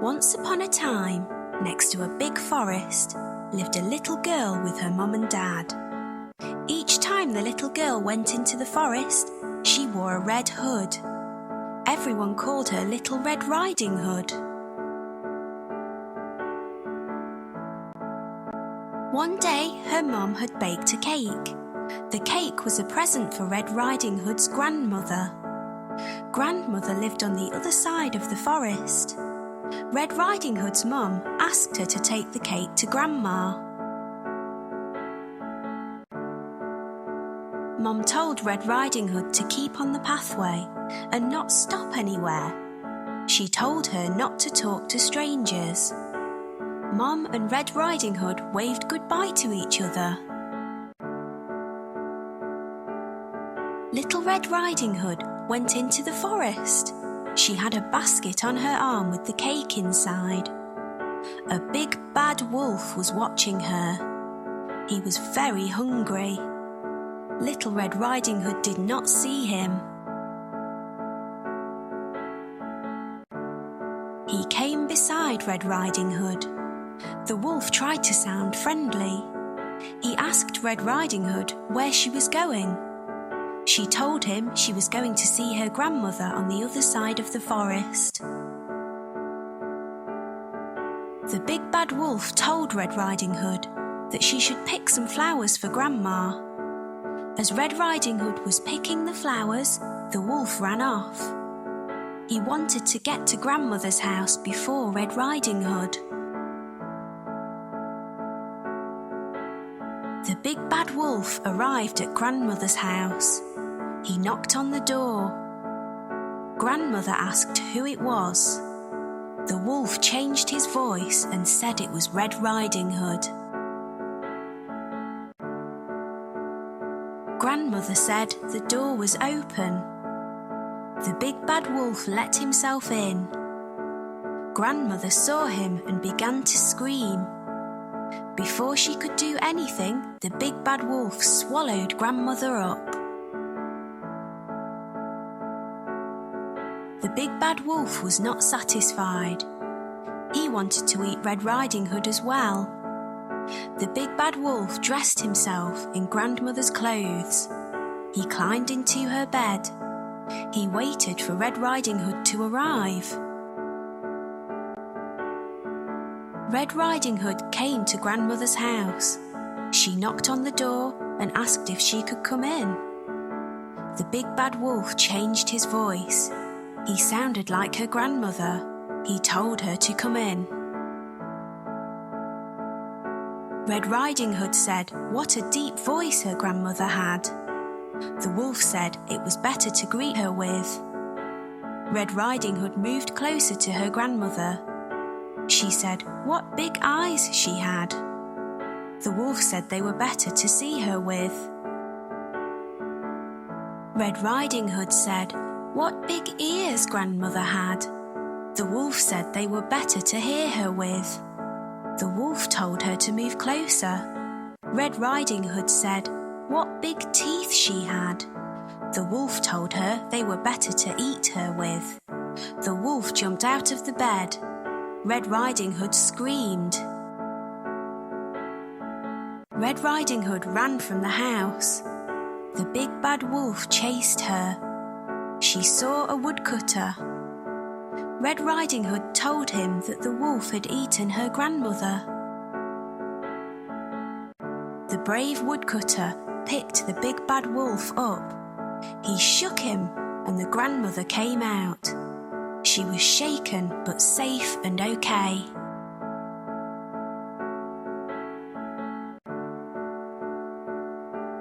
Once upon a time, next to a big forest, lived a little girl with her mum and dad. Each time the little girl went into the forest, she wore a red hood. Everyone called her Little Red Riding Hood. One day, her mum had baked a cake. The cake was a present for Red Riding Hood's grandmother. Grandmother lived on the other side of the forest. Red Riding Hood's mum asked her to take the cake to Grandma. Mum told Red Riding Hood to keep on the pathway and not stop anywhere. She told her not to talk to strangers. Mum and Red Riding Hood waved goodbye to each other. Little Red Riding Hood went into the forest. She had a basket on her arm with the cake inside. A big bad wolf was watching her. He was very hungry. Little Red Riding Hood did not see him. He came beside Red Riding Hood. The wolf tried to sound friendly. He asked Red Riding Hood where she was going. She told him she was going to see her grandmother on the other side of the forest. The big bad wolf told Red Riding Hood that she should pick some flowers for Grandma. As Red Riding Hood was picking the flowers, the wolf ran off. He wanted to get to Grandmother's house before Red Riding Hood. The big bad wolf arrived at Grandmother's house. He knocked on the door. Grandmother asked who it was. The wolf changed his voice and said it was Red Riding Hood. Grandmother said the door was open. The big bad wolf let himself in. Grandmother saw him and began to scream. Before she could do anything, the big bad wolf swallowed Grandmother up. The big bad wolf was not satisfied. He wanted to eat Red Riding Hood as well. The big bad wolf dressed himself in Grandmother's clothes. He climbed into her bed. He waited for Red Riding Hood to arrive. Red Riding Hood came to Grandmother's house. She knocked on the door and asked if she could come in. The big bad wolf changed his voice. He sounded like her grandmother. He told her to come in. Red Riding Hood said what a deep voice her grandmother had. The wolf said it was better to greet her with. Red Riding Hood moved closer to her grandmother. She said what big eyes she had. The wolf said they were better to see her with. Red Riding Hood said what big ears Grandmother had. The wolf said they were better to hear her with. The wolf told her to move closer. Red Riding Hood said what big teeth she had. The wolf told her they were better to eat her with. The wolf jumped out of the bed. Red Riding Hood screamed. Red Riding Hood ran from the house. The big bad wolf chased her. She saw a woodcutter. Red Riding Hood told him that the wolf had eaten her grandmother. The brave woodcutter picked the big bad wolf up. He shook him and the grandmother came out. She was shaken but safe and okay.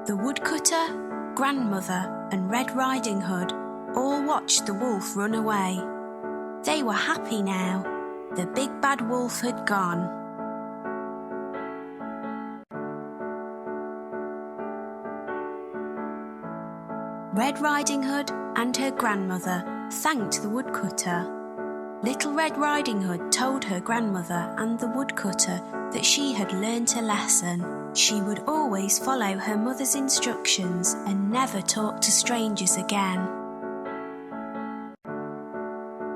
The woodcutter, grandmother and Red Riding Hood all watched the wolf run away. They were happy now. The big bad wolf had gone. Red Riding Hood and her grandmother thanked the woodcutter. Little Red Riding Hood told her grandmother and the woodcutter that she had learnt a lesson. She would always follow her mother's instructions and never talk to strangers again.